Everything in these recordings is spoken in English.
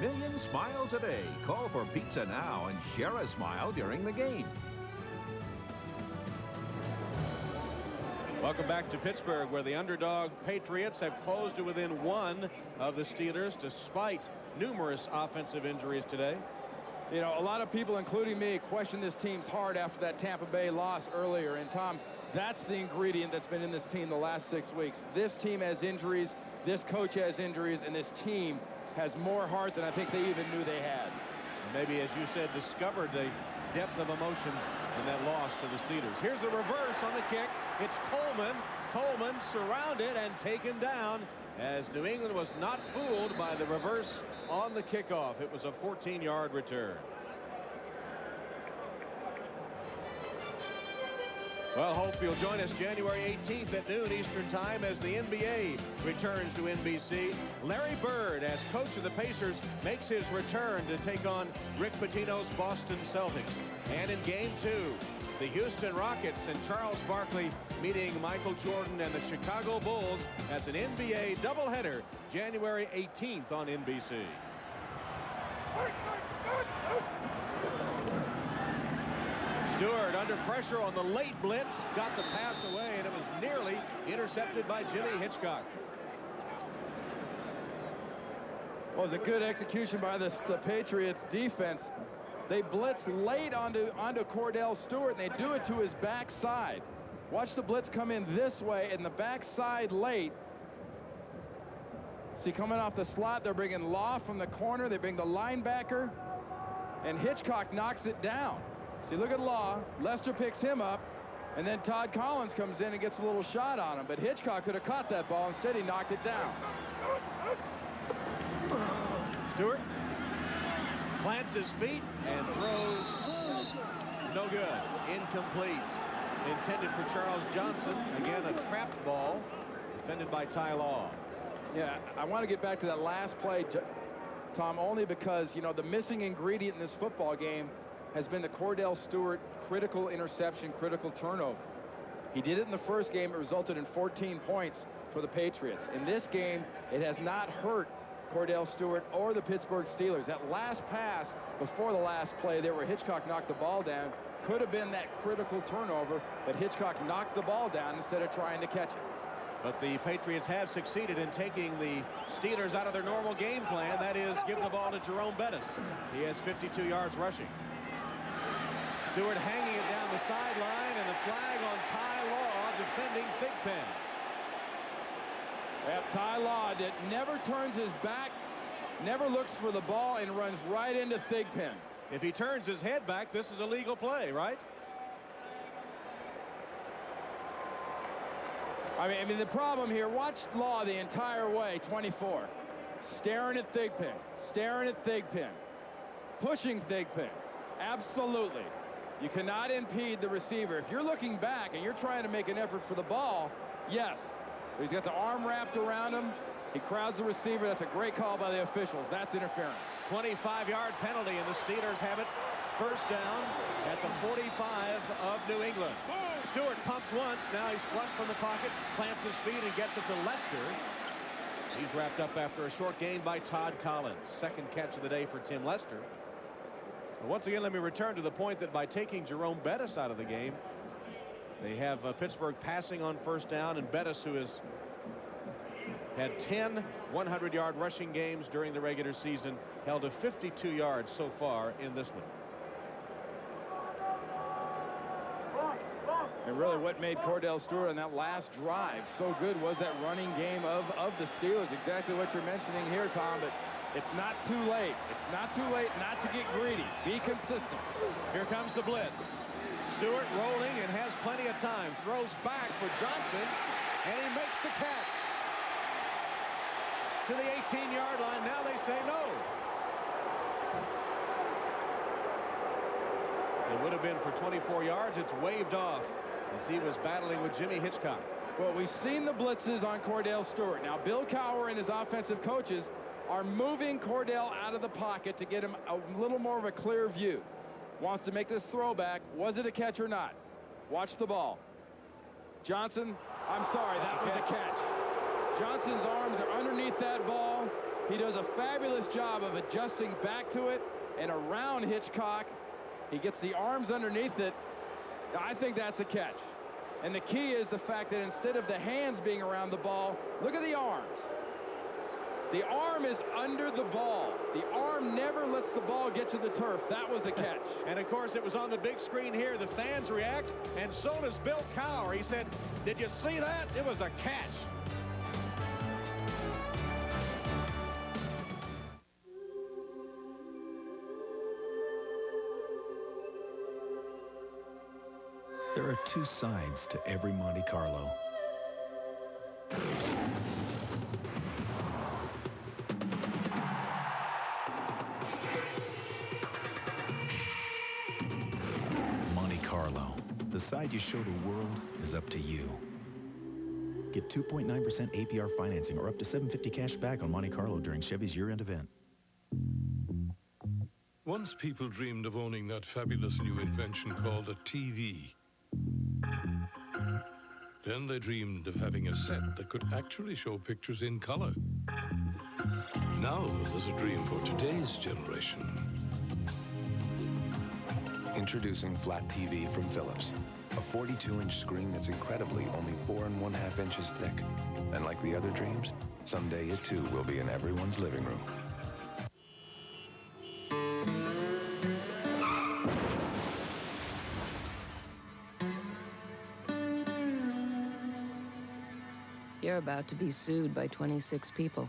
million smiles a day. Call for pizza now and share a smile during the game. Welcome back to Pittsburgh, where the underdog Patriots have closed to within 1 of the Steelers despite numerous offensive injuries today. You know, a lot of people, including me, question this team's heart after that Tampa Bay loss earlier. And, Tom, that's the ingredient that's been in this team the last 6 weeks. This team has injuries, this coach has injuries, and this team has more heart than I think they even knew they had. Maybe, as you said, discovered the depth of emotion in that loss to the Steelers. Here's the reverse on the kick. It's Coleman. Coleman surrounded and taken down as New England was not fooled by the reverse on the kickoff. It was a 14-yard return. Well, hope you'll join us January 18th at noon Eastern Time as the NBA returns to NBC. Larry Bird, as coach of the Pacers, makes his return to take on Rick Pitino's Boston Celtics. And in Game 2, the Houston Rockets and Charles Barkley meeting Michael Jordan and the Chicago Bulls. That's an NBA doubleheader January 18th on NBC. Stewart under pressure on the late blitz, got the pass away, and it was nearly intercepted by Jimmy Hitchcock. Well, it was a good execution by the Patriots defense. They blitz late onto Cordell Stewart, and they do it to his backside. Watch the blitz come in this way and the backside late. See, coming off the slot, they're bringing Law from the corner. They bring the linebacker, and Hitchcock knocks it down. See, look at Law. Lester picks him up, and then Todd Collins comes in and gets a little shot on him. But Hitchcock could have caught that ball. Instead, he knocked it down. Stewart plants his feet and throws no good. Incomplete. Intended for Charles Johnson. Again, a trapped ball defended by Ty Law. Yeah, I want to get back to that last play, Tom, only because, you know, the missing ingredient in this football game has been the Cordell Stewart critical interception, critical turnover. He did it in the first game. It resulted in 14 points for the Patriots. In this game, it has not hurt Cordell Stewart or the Pittsburgh Steelers. That last pass before the last play there where Hitchcock knocked the ball down could have been that critical turnover, but Hitchcock knocked the ball down instead of trying to catch it. But the Patriots have succeeded in taking the Steelers out of their normal game plan. That is, give the ball to Jerome Bettis. He has 52 yards rushing. Stewart hanging it down the sideline, and a flag on Ty Law defending Thigpen. Yep, Ty Law that never turns his back, never looks for the ball, and runs right into Thigpen. If he turns his head back, this is a legal play, right? I mean, the problem here, watch Law the entire way, 24. Staring at Thigpen, staring at Thigpen, pushing Thigpen. Absolutely. You cannot impede the receiver. If you're looking back and you're trying to make an effort for the ball, yes. But he's got the arm wrapped around him. He crowds the receiver. That's a great call by the officials. That's interference. 25-yard penalty, and the Steelers have it first down at the 45 of New England. Stewart pumps once. Now he's flushed from the pocket, plants his feet, and gets it to Lester. He's wrapped up after a short gain by Todd Collins. Second catch of the day for Tim Lester. But once again, let me return to the point that by taking Jerome Bettis out of the game, they have Pittsburgh passing on first down, and Bettis, who has had 10 100-yard rushing games during the regular season, held to 52 yards so far in this one. And really what made Cordell Stewart on that last drive so good was that running game of the Steelers. Exactly what you're mentioning here, Tom, but it's not too late. It's not too late not to get greedy. Be consistent. Here comes the blitz. Stewart rolling and has plenty of time. Throws back for Johnson, and he makes the catch. To the 18-yard line. Now they say no. It would have been for 24 yards. It's waved off as he was battling with Jimmy Hitchcock. Well, we've seen the blitzes on Cordell Stewart. Now, Bill Cowher and his offensive coaches are moving Cordell out of the pocket to get him a little more of a clear view. Wants to make this throwback. Was it a catch or not? Watch the ball. Johnson, I'm sorry, that was a catch. Johnson's arms are underneath that ball. He does a fabulous job of adjusting back to it and around Hitchcock. He gets the arms underneath it. I think that's a catch. And the key is the fact that instead of the hands being around the ball, look at the arms. The arm is under the ball. The arm never lets the ball get to the turf. That was a catch. And of course, it was on the big screen here. The fans react, and so does Bill Cowher. He said, "Did you see that? It was a catch." There are two sides to every Monte Carlo. Monte Carlo. The side you show the world is up to you. Get 2.9% APR financing or up to $750 cash back on Monte Carlo during Chevy's year-end event. Once people dreamed of owning that fabulous new invention called a TV. Then they dreamed of having a set that could actually show pictures in color. Now there's a dream for today's generation. Introducing Flat TV from Philips. A 42-inch screen that's incredibly only 4 1/2 inches thick. And like the other dreams, someday it too will be in everyone's living room. You're about to be sued by 26 people.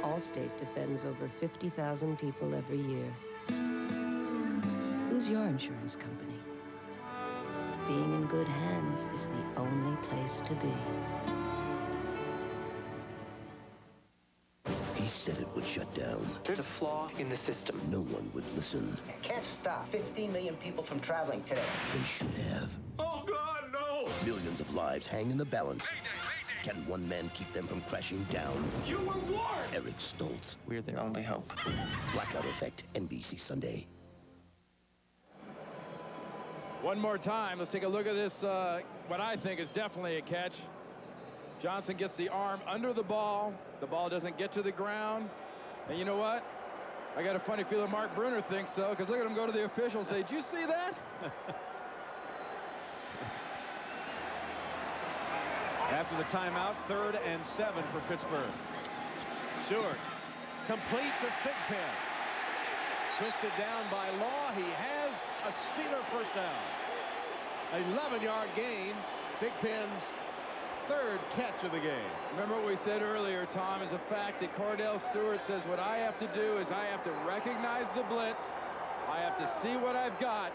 Allstate defends over 50,000 people every year. Who's your insurance company? Being in good hands is the only place to be. He said it would shut down. There's a flaw in the system. No one would listen. Can't stop 15 million people from traveling today. They should have. Oh, God, no! Millions of lives hang in the balance. Can one man keep them from crashing down? You were warned! Eric Stoltz. We're their only hope. Blackout Effect, NBC Sunday. One more time. Let's take a look at this, what I think is definitely a catch. Johnson gets the arm under the ball. The ball doesn't get to the ground. And you know what? I got a funny feeling Mark Bruner thinks so, because look at him go to the official and say, "Did you see that?" After the timeout, 3rd and 7 for Pittsburgh. Stewart, complete to Thigpen. Twisted down by Law. He has a Steeler first down. 11-yard gain. Thigpen's 3rd catch of the game. Remember what we said earlier, Tom, is the fact that Cordell Stewart says what I have to do is I have to recognize the blitz. I have to see what I've got.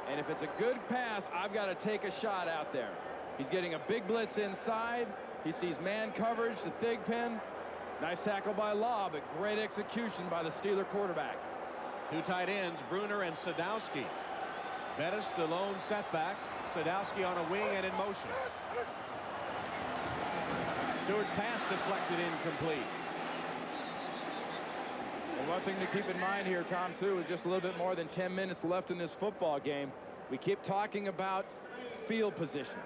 And if it's a good pass, I've got to take a shot out there. He's getting a big blitz inside. He sees man coverage to Thigpen. Nice tackle by Law, but great execution by the Steeler quarterback. 2 tight ends, Bruner and Sadowski. Bettis, the lone setback. Sadowski on a wing and in motion. Stewart's pass deflected, incomplete. And one thing to keep in mind here, Tom, too, with just a little bit more than 10 minutes left in this football game, we keep talking about field position.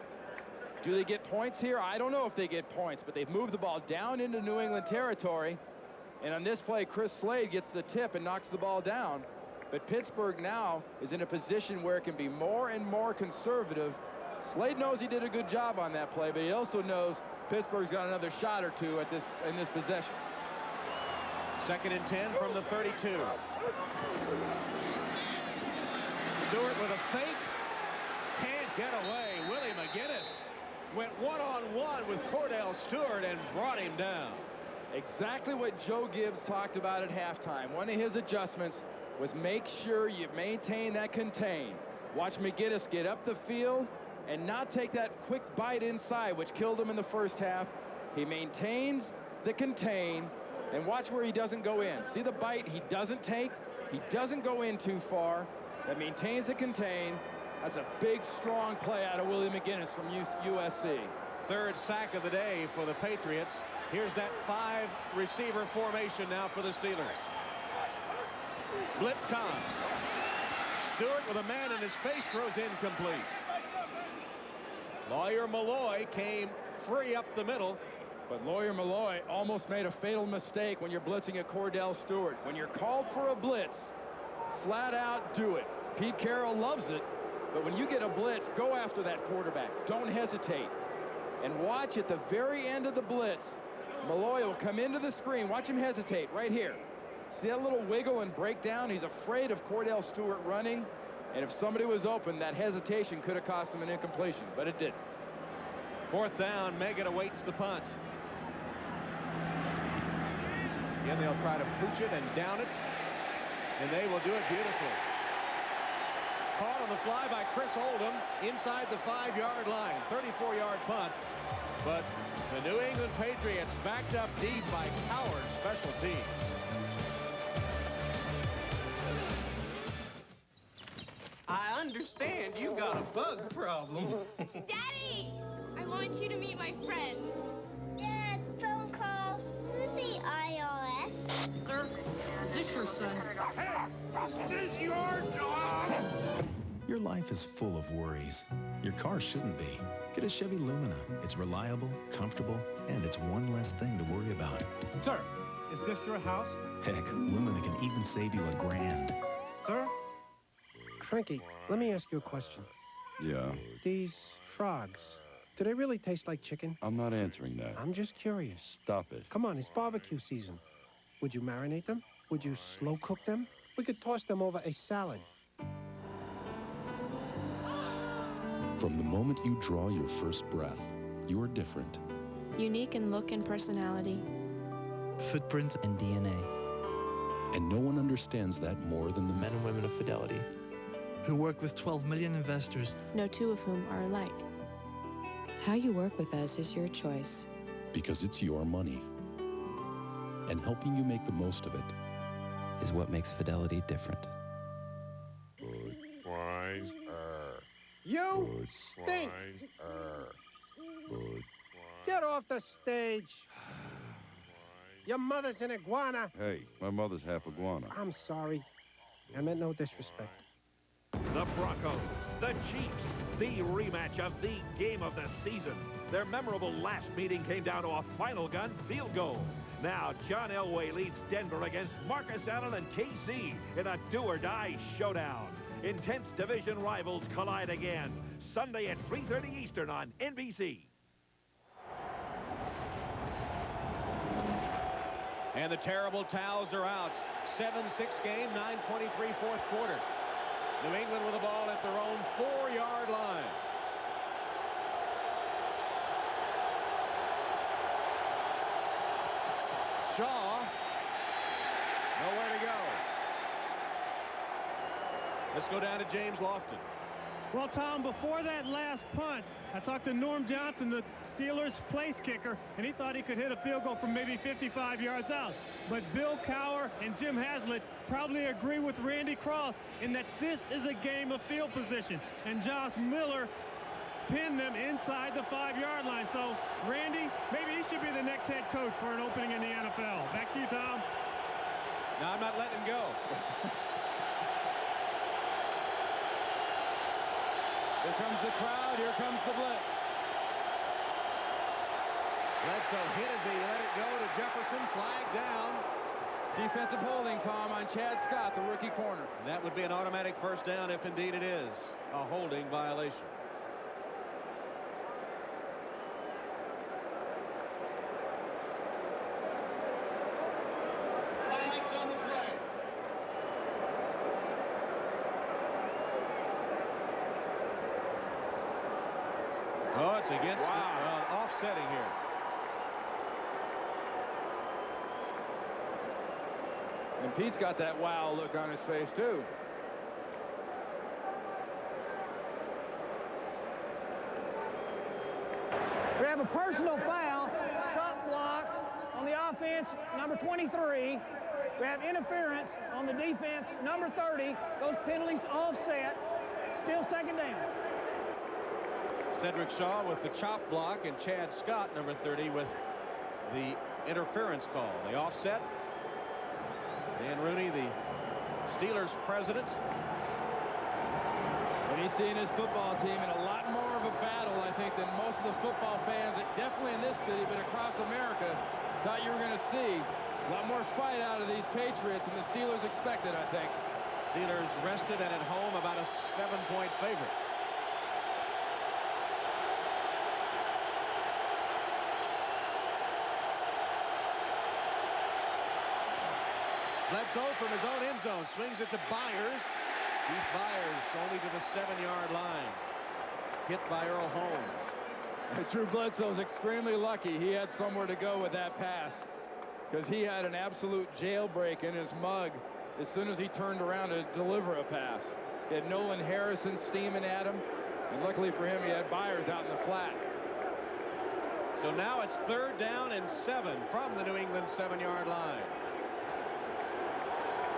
Do they get points here? I don't know if they get points, but they've moved the ball down into New England territory. And on this play, Chris Slade gets the tip and knocks the ball down. But Pittsburgh now is in a position where it can be more and more conservative. Slade knows he did a good job on that play, but he also knows Pittsburgh's got another shot or two at in this possession. 2nd and 10 from the 32. Stewart with a fake. Can't get away. Willie McGinnis went one-on-one with Cordell Stewart and brought him down. Exactly what Joe Gibbs talked about at halftime. One of his adjustments was make sure you maintain that contain. Watch McGinnis get up the field and not take that quick bite inside, which killed him in the first half. He maintains the contain, and watch where he doesn't go in. See the bite he doesn't take? He doesn't go in too far. That maintains the contain. That's a big, strong play out of Willie McGinnis from USC. 3rd sack of the day for the Patriots. Here's that 5-receiver formation now for the Steelers. Blitz comes. Stewart with a man in his face throws incomplete. Lawyer Malloy came free up the middle. But Lawyer Malloy almost made a fatal mistake when you're blitzing at Cordell Stewart. When you're called for a blitz, flat out do it. Pete Carroll loves it, but when you get a blitz, go after that quarterback. Don't hesitate. And watch at the very end of the blitz, Malloy will come into the screen. Watch him hesitate right here. See that little wiggle and breakdown? He's afraid of Cordell Stewart running. And if somebody was open, that hesitation could have cost him an incompletion, but it didn't. 4th down, Megan awaits the punt. Again, they'll try to pooch it and down it, and they will do it beautifully. Caught on the fly by Chris Oldham inside the 5-yard line. 34-yard punt, but the New England Patriots backed up deep by Coward's special teams. I understand you got a bug problem. Daddy! I want you to meet my friends. Dad, phone call. Who's the IRS? Sir, is this your son? Hey, is this your dog? Your life is full of worries. Your car shouldn't be. Get a Chevy Lumina. It's reliable, comfortable, and it's one less thing to worry about. Sir, is this your house? Heck, Lumina can even save you $1,000. Sir? Frankie, let me ask you a question. Yeah? These frogs, do they really taste like chicken? I'm not answering that. I'm just curious. Stop it. Come on, it's barbecue season. Would you marinate them? Would you slow cook them? We could toss them over a salad. From the moment you draw your first breath, you're different. Unique in look and personality. Footprints and DNA. And no one understands that more than the men and women of Fidelity, who work with 12 million investors, no two of whom are alike. How you work with us is your choice. Because it's your money. And helping you make the most of it is what makes Fidelity different. You stink! Get off the stage! Your mother's an iguana! Hey, my mother's half iguana. I'm sorry. I meant no disrespect. The Broncos, the Chiefs, the rematch of the game of the season. Their memorable last meeting came down to a final gun field goal. Now John Elway leads Denver against Marcus Allen and KC in a do-or-die showdown. Intense division rivals collide again. Sunday at 3:30 Eastern on NBC. And the terrible towels are out. 7-6 game, 9:23 fourth quarter. New England with the ball at their own 4-yard line. Shaw, nowhere to go. Let's go down to James Lofton. Well, Tom, before that last punt, I talked to Norm Johnson, the Steelers' place kicker, and he thought he could hit a field goal from maybe 55 yards out. But Bill Cowher and Jim Haslett probably agree with Randy Cross in that this is a game of field position. And Josh Miller pinned them inside the 5-yard line. So, Randy, maybe he should be the next head coach for an opening in the NFL. Back to you, Tom. No, I'm not letting him go. Here comes the crowd. Here comes the blitz. Bledsoe hit as he let it go to Jefferson. Flag down. Defensive holding, Tom, on Chad Scott, the rookie corner. That would be an automatic first down if indeed it is a holding violation. Oh, it's against offsetting here. And Pete's got that wow look on his face, too. We have a personal foul, chop block on the offense, number 23. We have interference on the defense, number 30. Those penalties offset. Still second down. Cedric Shaw with the chop block and Chad Scott, number 30, with the interference call. The offset. Dan Rooney, the Steelers president. And he's seeing his football team in a lot more of a battle, I think, than most of the football fans, definitely in this city, but across America, thought you were going to see. A lot more fight out of these Patriots than the Steelers expected, I think. Steelers rested and at home about a 7-point favorite. Bledsoe from his own end zone swings it to Byers. Keith Byers only to the 7-yard line. Hit by Earl Holmes. Drew Bledsoe's extremely lucky he had somewhere to go with that pass, because he had an absolute jailbreak in his mug as soon as he turned around to deliver a pass. He had Nolan Harrison steaming at him, and luckily for him, he had Byers out in the flat. So now it's 3rd down and 7 from the New England 7-yard line.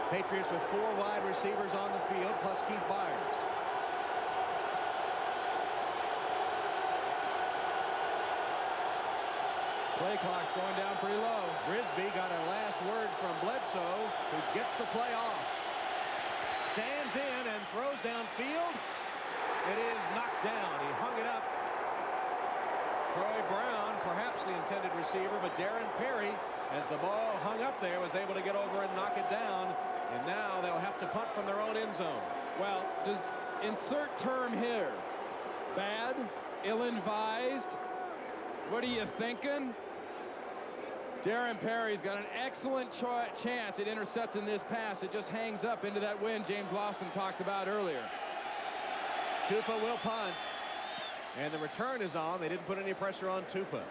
Patriots with 4 wide receivers on the field, plus Keith Byers. Play clock's going down pretty low. Brisby got a last word from Bledsoe, who gets the play off. Stands in and throws downfield. It is knocked down. He hung it up. Troy Brown, perhaps the intended receiver, but Darren Perry, as the ball hung up there, was able to get over and knock it down. And now they'll have to punt from their own end zone. Well, does insert term here. Bad? Ill-advised? What are you thinking? Darren Perry's got an excellent chance at intercepting this pass. It just hangs up into that wind James Lawson talked about earlier. Tupa will punt. And the return is on. They didn't put any pressure on Tupa.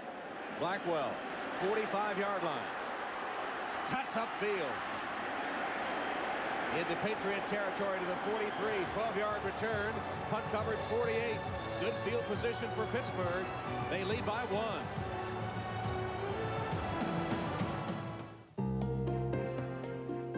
Blackwell, 45-yard line. Cuts upfield. Into Patriot territory to the 43. 12-yard return. Punt covered 48. Good field position for Pittsburgh. They lead by 1.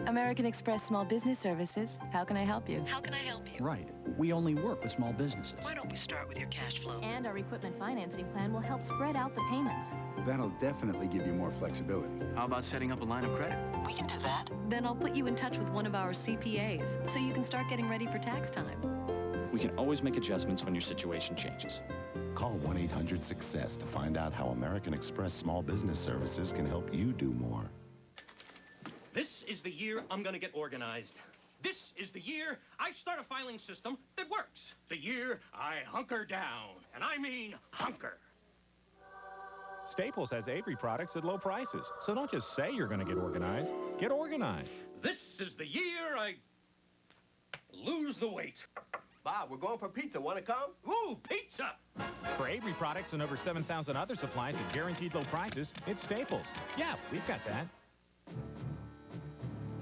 American Express Small Business Services. How can I help you? How can I help you? Right. We only work with small businesses. Why don't we start with your cash flow? And our equipment financing plan will help spread out the payments. That'll definitely give you more flexibility. How about setting up a line of credit? We can do that. Then I'll put you in touch with one of our CPAs so you can start getting ready for tax time. We can always make adjustments when your situation changes. Call 1-800-SUCCESS to find out how American Express Small Business Services can help you do more. This is the year I'm gonna get organized. This is the year I start a filing system that works. The year I hunker down, and I mean hunker. Staples has Avery products at low prices, so don't just say you're gonna get organized. Get organized. This is the year I lose the weight. Bob, we're going for pizza. Want to come? Ooh, pizza! For Avery products and over 7,000 other supplies at guaranteed low prices, it's Staples. Yeah, we've got that.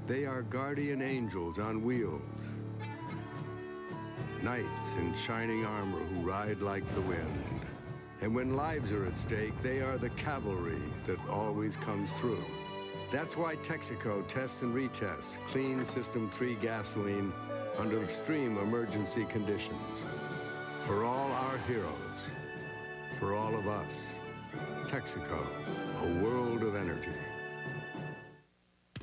They are guardian angels on wheels. Knights in shining armor who ride like the wind. And when lives are at stake, they are the cavalry that always comes through. That's why Texaco tests and retests clean System 3 gasoline under extreme emergency conditions. For all our heroes, for all of us, Texaco, a world of energy.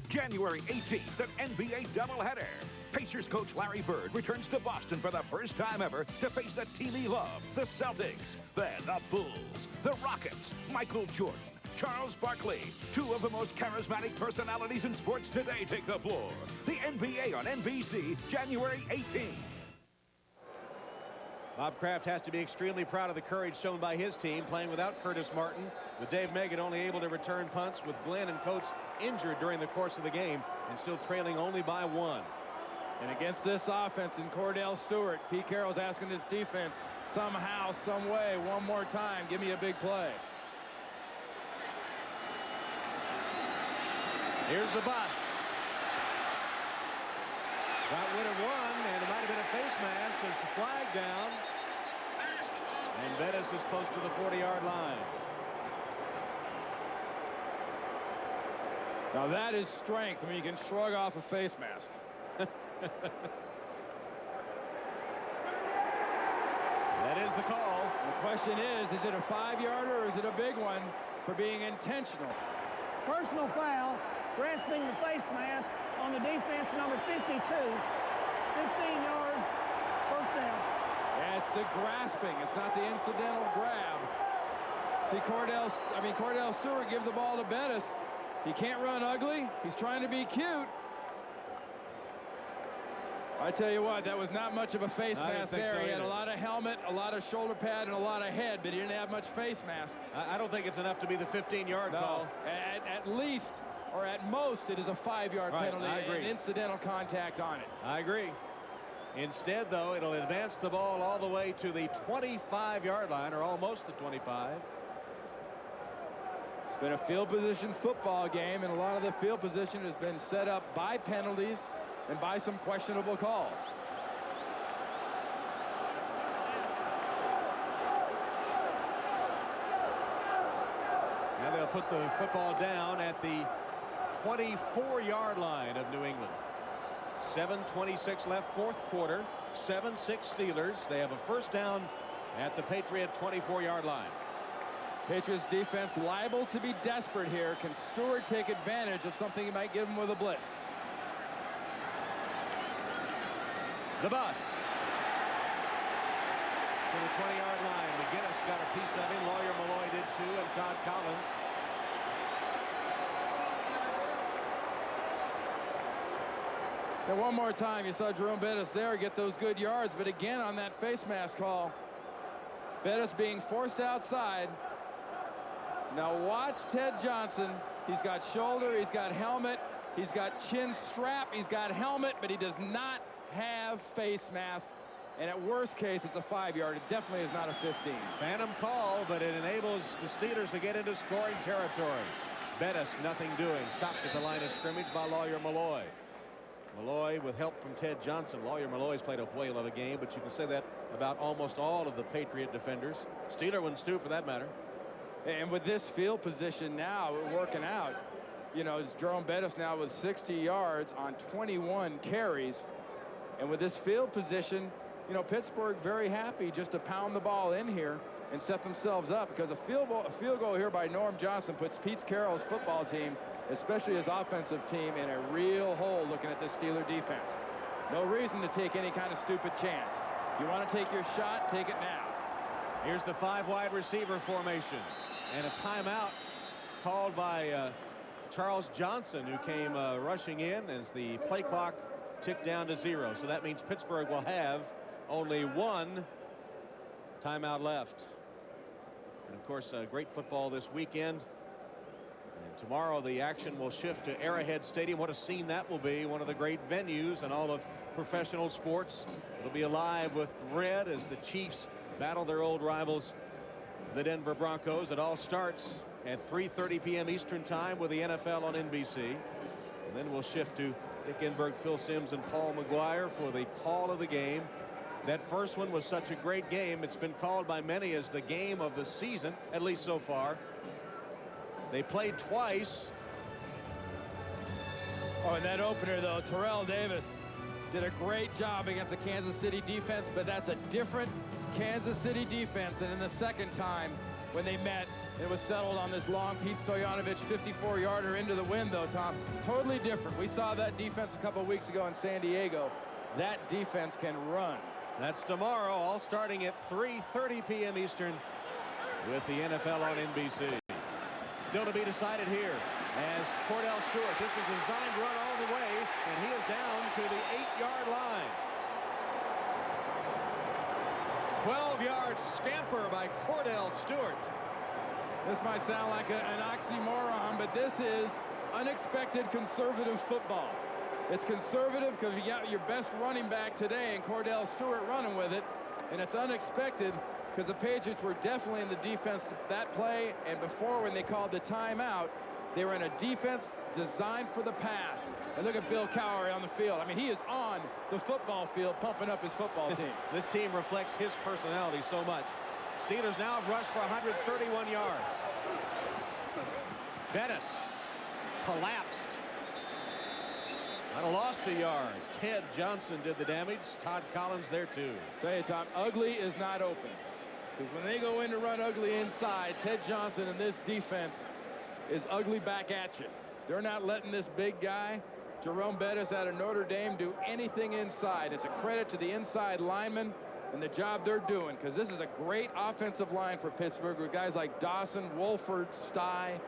January 18th, an NBA doubleheader. Pacers coach Larry Bird returns to Boston for the first time ever to face the team he loved, the Celtics. Then the Bulls, the Rockets, Michael Jordan, Charles Barkley. 2 of the most charismatic personalities in sports today take the floor. The NBA on NBC, January 18th. Bob Kraft has to be extremely proud of the courage shown by his team, playing without Curtis Martin, with Dave Meggett only able to return punts, with Glenn and Coates injured during the course of the game, and still trailing only by 1. And against this offense in Cordell Stewart, Pete Carroll's asking his defense, somehow, some way, one more time, give me a big play. Here's the bus. Got rid of one, and it might have been a face mask. There's the flag down. And Bettis is close to the 40-yard line. Now that is strength when you can shrug off a face mask. That is the call. The question is it a 5-yarder or is it a big one for being intentional? Personal foul, grasping the face mask on the defense, number 52. 15 yards, first down. It's the grasping. It's not the incidental grab. See, Cordell Stewart give the ball to Bettis. He can't run ugly. He's trying to be cute. I tell you what, that was not much of a face mask there. He had a lot of helmet, a lot of shoulder pad, and a lot of head, but he didn't have much face mask. I don't think it's enough to be the 15-yard call. At least, or at most, it is a 5-yard penalty. I agree. And incidental contact on it. I agree. Instead, though, it'll advance the ball all the way to the 25-yard line, or almost the 25. It's been a field position football game, and a lot of the field position has been set up by penalties and by some questionable calls. Now they'll put the football down at the 24-yard line of New England. 7:26 left, fourth quarter. 7-6 Steelers. They have a first down at the Patriot 24-yard line. Patriots defense liable to be desperate here. Can Stewart take advantage of something he might give him with a blitz? The bus to the 20-yard line. McGinnis got a piece of him. Lawyer Malloy did too, and Todd Collins. And one more time, you saw Jerome Bettis there get those good yards, but again on that face mask call, Bettis being forced outside. Now watch Ted Johnson. He's got shoulder, he's got helmet, he's got chin strap, he's got helmet, but he does not have face mask. And at worst case, it's a 5-yard. It definitely is not a 15. Phantom call, but it enables the Steelers to get into scoring territory. Bettis, nothing doing. Stopped at the line of scrimmage by Lawyer Malloy. Malloy with help from Ted Johnson. Lawyer Malloy's played a whale of a game, but you can say that about almost all of the Patriot defenders. Steeler ones too, for that matter. And with this field position now, we're working out. You know, it's Jerome Bettis now with 60 yards on 21 carries. And with this field position, you know, Pittsburgh very happy just to pound the ball in here and set themselves up, because a field goal here by Norm Johnson puts Pete Carroll's football team, especially his offensive team, in a real hole looking at this Steeler defense. No reason to take any kind of stupid chance. You want to take your shot, take it now. Here's the 5 wide receiver formation, and a timeout called by Charles Johnson, who came rushing in as the play clock ticked down to 0. So that means Pittsburgh will have only one timeout left. And of course, great football this weekend. And tomorrow the action will shift to Arrowhead Stadium. What a scene that will be. One of the great venues in all of professional sports. It'll be alive with red as the Chiefs battle their old rivals, the Denver Broncos. It all starts at 3:30 p.m. Eastern time with the NFL on NBC. And then we'll shift to Dick Enberg, Phil Simms, and Paul McGuire for the call of the game. That first one was such a great game. It's been called by many as the game of the season, at least so far. They played twice. Oh, and that opener, though, Terrell Davis did a great job against the Kansas City defense, but that's a different Kansas City defense. And in the second time, when they met, it was settled on this long Pete Stoyanovich 54-yarder into the wind, though, Tom. Totally different. We saw that defense a couple of weeks ago in San Diego. That defense can run. That's tomorrow, all starting at 3:30 p.m. Eastern with the NFL on NBC. Still to be decided here as Cordell Stewart. This is a designed run all the way, and he is down to the 8-yard line. 12-yard scamper by Cordell Stewart. This might sound like an oxymoron, but this is unexpected conservative football. It's conservative because you got your best running back today and Cordell Stewart running with it, and it's unexpected because the Patriots were definitely in the defense that play, and before, when they called the timeout, they were in a defense designed for the pass. And look at Bill Cowher on the field. I mean, he is on the football field pumping up his football team. This team reflects his personality so much. Steelers now have rushed for 131 yards. Bettis collapsed. Might have lost a yard. Ted Johnson did the damage. Todd Collins there too. Tell you, Tom, ugly is not open. Because when they go in to run ugly inside, Ted Johnson and this defense is ugly back at you. They're not letting this big guy, Jerome Bettis out of Notre Dame, do anything inside. It's a credit to the inside linemen and the job they're doing, because this is a great offensive line for Pittsburgh with guys like Dawson, Wolford, Stye.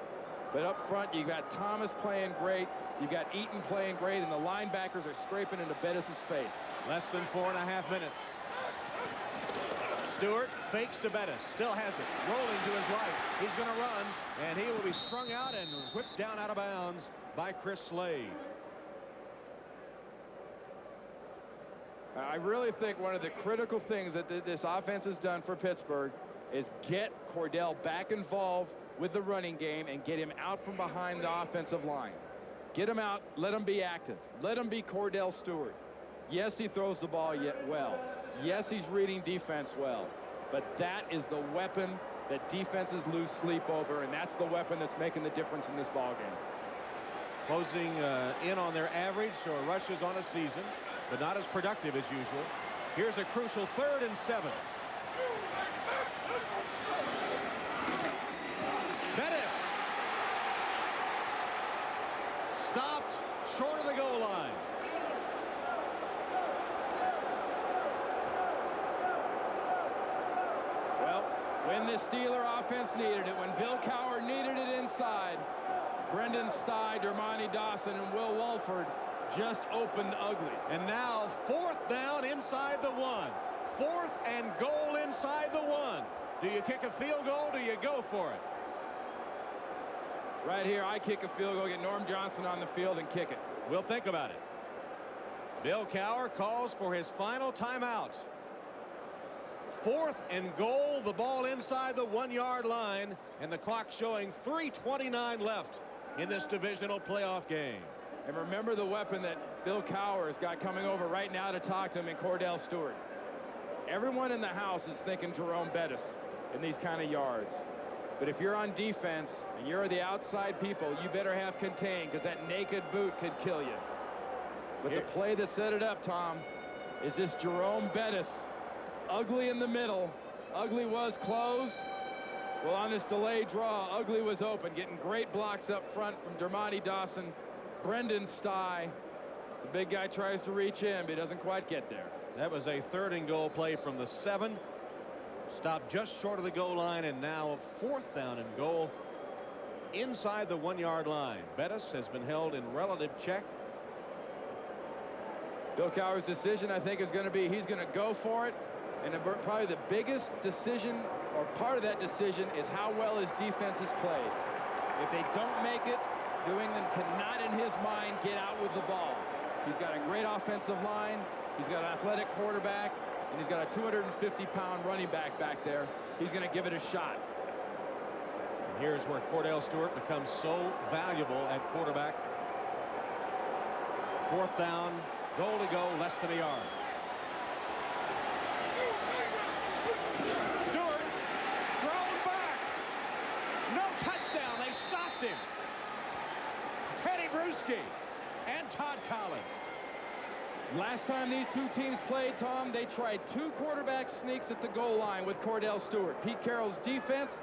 But up front, you got Thomas playing great. You've got Eaton playing great, and the linebackers are scraping into Bettis' face. Less than 4.5 minutes. Stewart fakes to Bettis. Still has it. Rolling to his right. He's going to run, and he will be strung out and whipped down out of bounds by Chris Slade. I really think one of the critical things that this offense has done for Pittsburgh is get Cordell back involved with the running game and get him out from behind the offensive line. Get him out. Let him be active. Let him be Cordell Stewart. Yes, he throws the ball well. Yes, he's reading defense well. But that is the weapon that defenses lose sleep over, and that's the weapon that's making the difference in this ball game. Closing in on their average or rushes on a season, but not as productive as usual. Here's a crucial 3rd and 7. Bettis stopped short of the goal line. Well, when the Steeler offense needed it, when Bill Cowher needed it inside, Brendan Stye, Dermontti Dawson, and Will Wolford just opened ugly. And now 4th down inside the 1. 4th and goal inside the 1. Do you kick a field goal? Do you go for it? Right here, I kick a field goal, get Norm Johnson on the field and kick it. We'll think about it. Bill Cowher calls for his final timeout. 4th and goal, the ball inside the 1-yard line, and the clock showing 3:29 left in this divisional playoff game. And remember the weapon that Bill Cowher has got coming over right now to talk to him in Cordell Stewart. Everyone in the house is thinking Jerome Bettis in these kind of yards. But if you're on defense and you're the outside people, you better have contained, because that naked boot could kill you. But the play that set it up, Tom, is this Jerome Bettis. Ugly in the middle. Ugly was closed. Well, on this delayed draw, Ugly was open, getting great blocks up front from Dermontti Dawson, Brendan Stye. The big guy tries to reach in, but he doesn't quite get there. That was a 3rd and goal play from the 7. Stopped just short of the goal line, and now 4th down and goal inside the 1-yard line. Bettis has been held in relative check. Bill Cowher's decision, I think, is going to be he's going to go for it. And probably the biggest decision, or part of that decision, is how well his defense is played. If they don't make it, New England cannot, in his mind, get out with the ball. He's got a great offensive line. He's got an athletic quarterback. And he's got a 250-pound running back there. He's going to give it a shot. And here's where Cordell Stewart becomes so valuable at quarterback. 4th down, goal to go, less than a yard. Stewart thrown back. No touchdown. They stopped him. Teddy Bruschi and Todd Collins. Last time these two teams played, Tom, they tried 2 quarterback sneaks at the goal line with Cordell Stewart. Pete Carroll's defense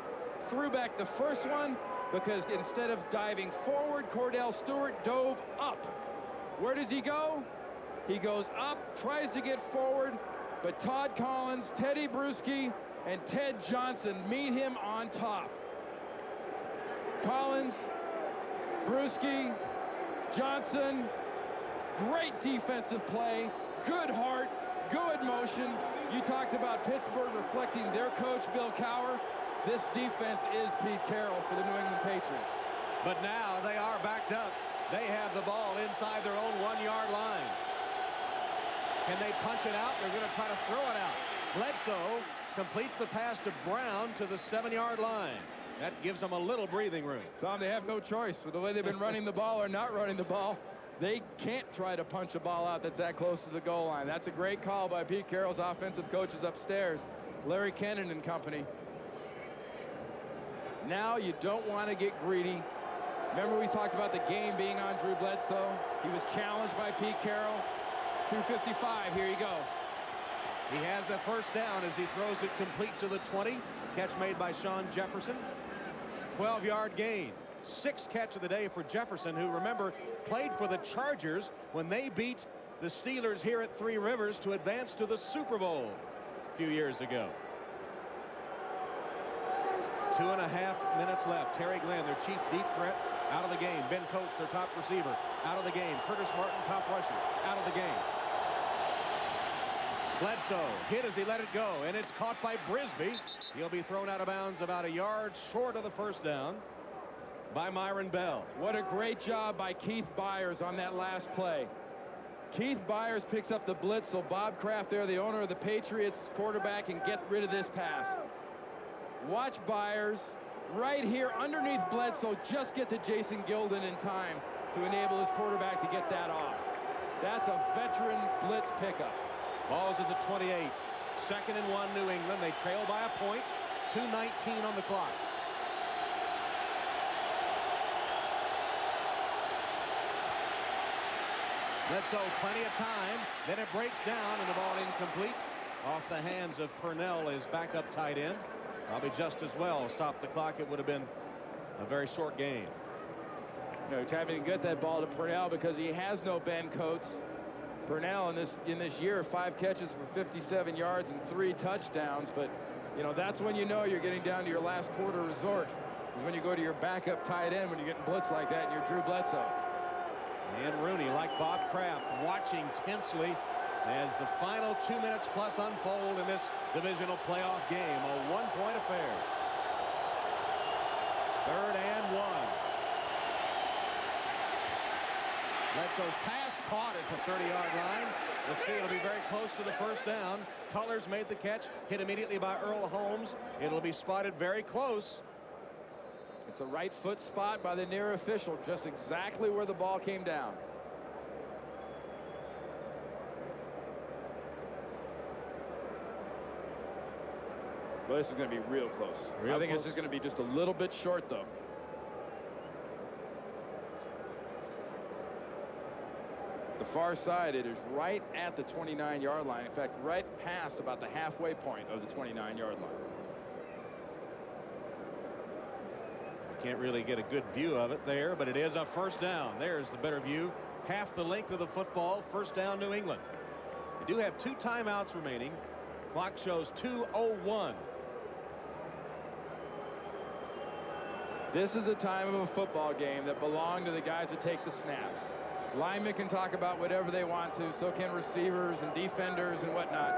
threw back the first one because instead of diving forward, Cordell Stewart dove up. Where does he go? He goes up, tries to get forward, but Todd Collins, Teddy Bruschi, and Ted Johnson meet him on top. Collins, Bruschi, Johnson, great defensive play, good heart, good motion. You talked about Pittsburgh reflecting their coach, Bill Cowher. This defense is Pete Carroll for the New England Patriots. But now they are backed up. They have the ball inside their own 1-yard line. Can they punch it out? They're going to try to throw it out. Bledsoe completes the pass to Brown to the 7-yard line. That gives them a little breathing room. Tom, they have no choice. With the way they've been running the ball or not running the ball, they can't try to punch a ball out that's that close to the goal line. That's a great call by Pete Carroll's offensive coaches upstairs, Larry Kennan and company. Now you don't want to get greedy. Remember we talked about the game being on Drew Bledsoe. He was challenged by Pete Carroll. 2:55, here you go. He has the 1st down as he throws it complete to the 20. Catch made by Sean Jefferson. 12-yard gain. 6th catch of the day for Jefferson, who, remember, played for the Chargers when they beat the Steelers here at Three Rivers to advance to the Super Bowl. few years ago. 2.5 minutes left. Terry Glenn, their chief deep threat, out of the game. Ben Coates, their top receiver, out of the game. Curtis Martin, top rusher, out of the game. Bledsoe hit as he let it go, and it's caught by Brisby. He'll be thrown out of bounds about a yard short of the first down by Myron Bell. What a great job by Keith Byers on that last play. Keith Byers picks up the blitz, so Bob Kraft there, the owner of the Patriots quarterback, and get rid of this pass. Watch Byers right here underneath Bledsoe just get to Jason Gilden in time to enable his quarterback to get that off. That's a veteran blitz pickup. Ball's at the 28. 2nd and 1, New England. They trail by a point. 2:19 on the clock. Bledsoe, plenty of time. Then it breaks down, and the ball incomplete. Off the hands of Purnell, his backup tight end. Probably just as well stop the clock. It would have been a very short game. You know, having to get that ball to Purnell because he has no Ben Coates. Purnell in this year, 5 catches for 57 yards and 3 touchdowns. But, you know, that's when you know you're getting down to your last quarter resort, is when you go to your backup tight end when you're getting blitzed like that and you're Drew Bledsoe. And Rooney, like Bob Kraft, watching tensely as the final 2 minutes plus unfold in this divisional playoff game. A one-point affair. 3rd and 1. Bledsoe's pass caught at the 30-yard line. The sea will be very close to the first down. Cullors made the catch, hit immediately by Earl Holmes. It'll be spotted very close. It's a right foot spot by the near official, just exactly where the ball came down. Well, this is going to be real close. I think this is going to be just a little bit short, though. The far side, it is right at the 29-yard line. In fact, right past about the halfway point of the 29-yard line. Can't really get a good view of it there, but it is a first down. There's the better view. Half the length of the football. First down, New England. They do have 2 timeouts remaining. Clock shows 2:01. This is a time of a football game that belong to the guys that take the snaps. Linemen can talk about whatever they want to, so can receivers and defenders and whatnot.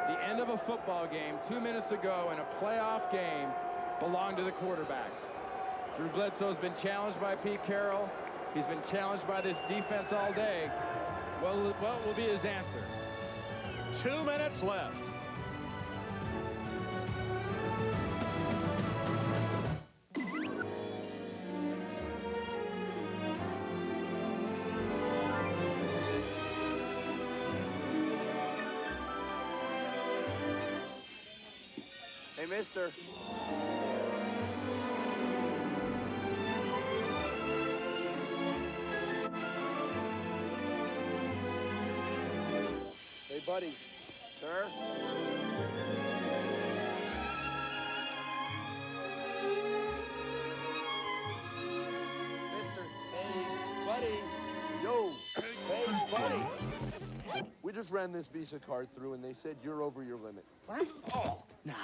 The end of a football game, 2 minutes to go in a playoff game, belong to the quarterbacks. Drew Bledsoe's been challenged by Pete Carroll. He's been challenged by this defense all day. What will be his answer? 2 minutes left. Hey, mister. Hey, buddy. Sir? Mister, hey, buddy. Yo, hey, buddy. We just ran this Visa card through, and they said you're over your limit. What? Oh, Nah.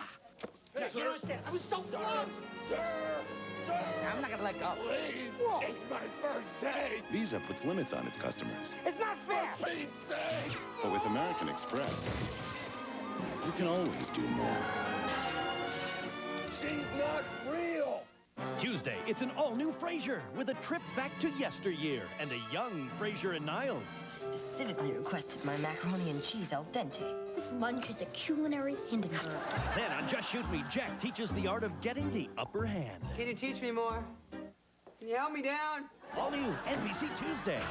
Hey, You know what I said? I was so close. Sir! Sir! I'm not gonna let go. Please! Whoa. It's my first day! Visa puts limits on its customers. It's not fair. For Pete's sake! But with American Express, you can always do more. She's not real! Tuesday, it's an all-new Frasier with a trip back to yesteryear and a young Frasier and Niles. Specifically requested my macaroni and cheese al dente. This lunch is a culinary Hindenburg. Then on Just Shoot Me, Jack teaches the art of getting the upper hand. Can you teach me more? Can you help me down? All new NBC Tuesday.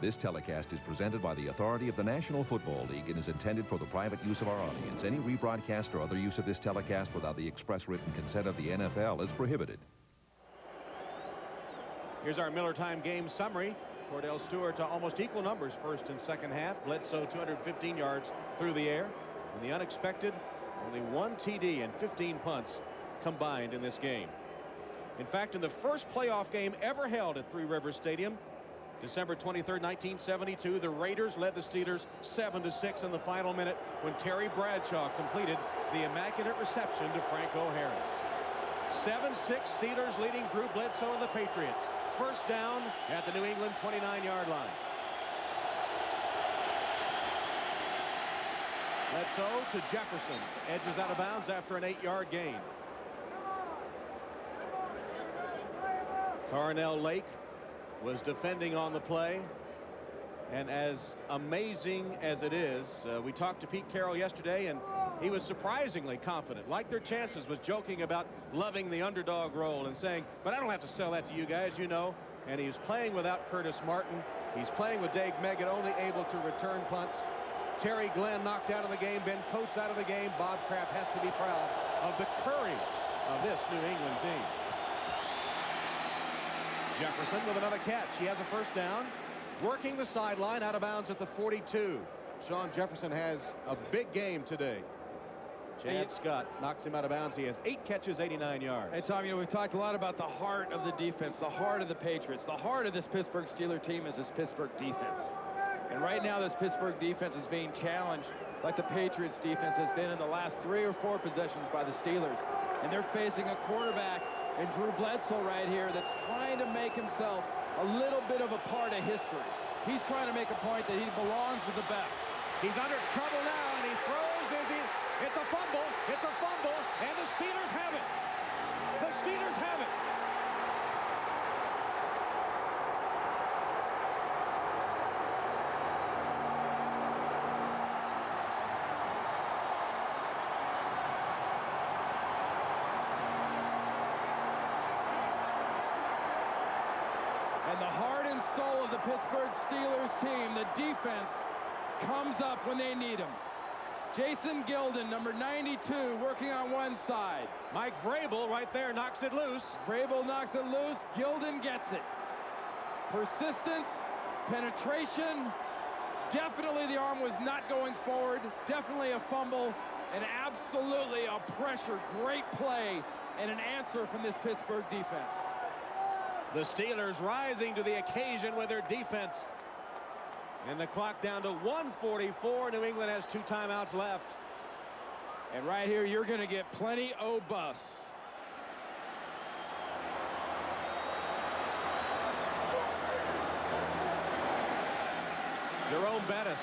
This telecast is presented by the authority of the National Football League and is intended for the private use of our audience. Any rebroadcast or other use of this telecast without the express written consent of the NFL is prohibited. Here's our Miller Time game summary. Cordell Stewart to almost equal numbers first and second half. Bledsoe 215 yards through the air. And the unexpected, only 1 TD and 15 punts combined in this game. In fact, in the first playoff game ever held at Three Rivers Stadium, December 23rd, 1972, the Raiders led the Steelers 7-6 in the final minute when Terry Bradshaw completed the immaculate reception to Franco Harris. 7-6 Steelers leading Drew Bledsoe and the Patriots. First down at the New England 29-yard line. Bledsoe to Jefferson. Edges out of bounds after an 8-yard gain. Carnell Lake was defending on the play. And as amazing as it is, we talked to Pete Carroll yesterday, and he was surprisingly confident. Like their chances, was joking about loving the underdog role and saying, but I don't have to sell that to you guys, you know. And he's playing without Curtis Martin. He's playing with Dave Meggett, only able to return punts. Terry Glenn knocked out of the game. Ben Coates out of the game. Bob Kraft has to be proud of the courage of this New England team. Jefferson with another catch. He has a first down. Working the sideline, out of bounds at the 42. Sean Jefferson has a big game today. Chad Scott knocks him out of bounds. He has 8 catches, 89 yards. Hey, Tom, you know, we've talked a lot about the heart of the defense, the heart of the Patriots. The heart of this Pittsburgh Steelers team is this Pittsburgh defense. And right now, this Pittsburgh defense is being challenged like the Patriots defense has been in the last 3 or 4 possessions by the Steelers. And they're facing a quarterback in Drew Bledsoe right here that's trying to make himself a little bit of a part of history. He's trying to make a point that he belongs with the best. He's under trouble now, and he throws. It's a fumble. It's a fumble, and the Steelers have it. The Steelers have it. And the heart and soul of the Pittsburgh Steelers team, the defense, comes up when they need him. Jason Gilden, number 92, working on one side. Mike Vrabel right there knocks it loose. Vrabel knocks it loose. Gilden gets it. Persistence, penetration. Definitely the arm was not going forward. Definitely a fumble. And absolutely a pressure. Great play and an answer from this Pittsburgh defense. The Steelers rising to the occasion with their defense. And the clock down to 1:44. New England has 2 timeouts left. And right here, you're going to get plenty o' bus. Jerome Bettis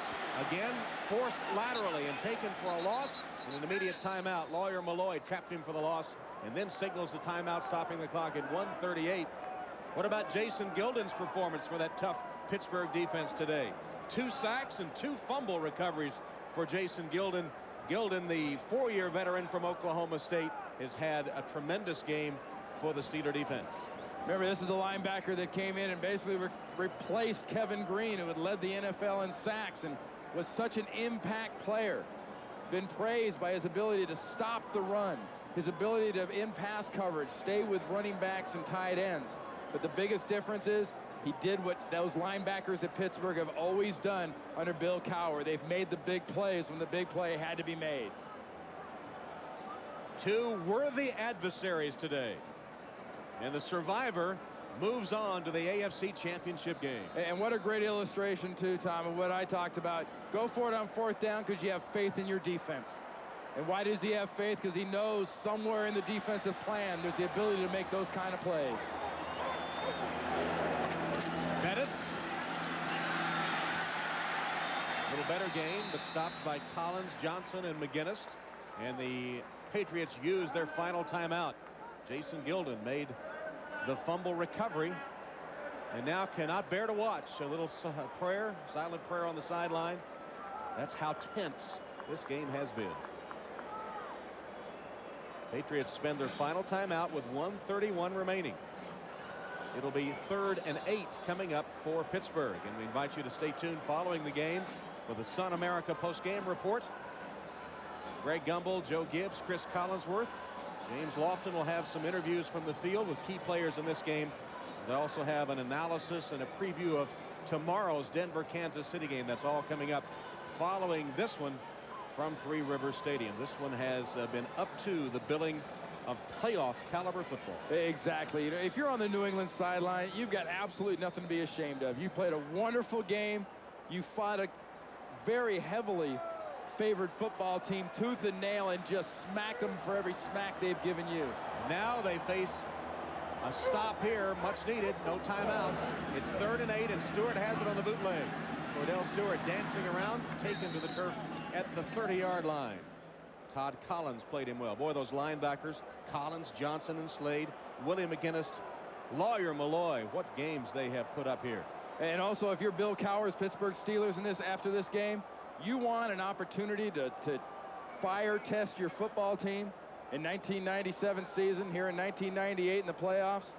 again forced laterally and taken for a loss. And an immediate timeout. Lawyer Malloy trapped him for the loss and then signals the timeout, stopping the clock at 1:38. What about Jason Gilden's performance for that tough Pittsburgh defense today? 2 sacks and 2 fumble recoveries for Jason Gilden. Gilden, the 4-year veteran from Oklahoma State, has had a tremendous game for the Steeler defense. Remember, this is the linebacker that came in and basically replaced Kevin Green, who had led the NFL in sacks and was such an impact player. Been praised by his ability to stop the run, his ability to in pass coverage, stay with running backs and tight ends. But the biggest difference is he did what those linebackers at Pittsburgh have always done under Bill Cowher. They've made the big plays when the big play had to be made. 2 worthy adversaries today. And the survivor moves on to the AFC Championship game. And what a great illustration, too, Tom, of what I talked about. Go for it on 4th down because you have faith in your defense. And why does he have faith? Because he knows somewhere in the defensive plan there's the ability to make those kind of plays. Bettis. A little better game, but stopped by Collins, Johnson, and McGinnis. And the Patriots used their final timeout. Jason Gilden made the fumble recovery and now cannot bear to watch. A little prayer, silent prayer on the sideline. That's how tense this game has been. Patriots spend their final timeout with 1:31 remaining. It'll be 3rd and 8 coming up for Pittsburgh. And we invite you to stay tuned following the game for the Sun America post-game report. Greg Gumbel, Joe Gibbs, Chris Collinsworth. James Lofton will have some interviews from the field with key players in this game. They also have an analysis and a preview of tomorrow's Denver-Kansas City game. That's all coming up following this one from Three Rivers Stadium. This one has been up to the billing of playoff caliber football. Exactly. You know, if you're on the New England sideline, you've got absolutely nothing to be ashamed of. You played a wonderful game. You fought a very heavily favored football team tooth and nail and just smacked them for every smack they've given you. Now they face a stop here, much needed, no timeouts. It's 3rd and 8, and Stewart has it on the bootleg. Cordell Stewart dancing around, taken to the turf at the 30-yard line. Todd Collins played him well. Boy, those linebackers, Collins, Johnson, and Slade, Willie McGinnis, Lawyer Malloy, what games they have put up here. And also, if you're Bill Cowher's Pittsburgh Steelers after this game, you want an opportunity to fire test your football team in 1997 season, here in 1998 in the playoffs.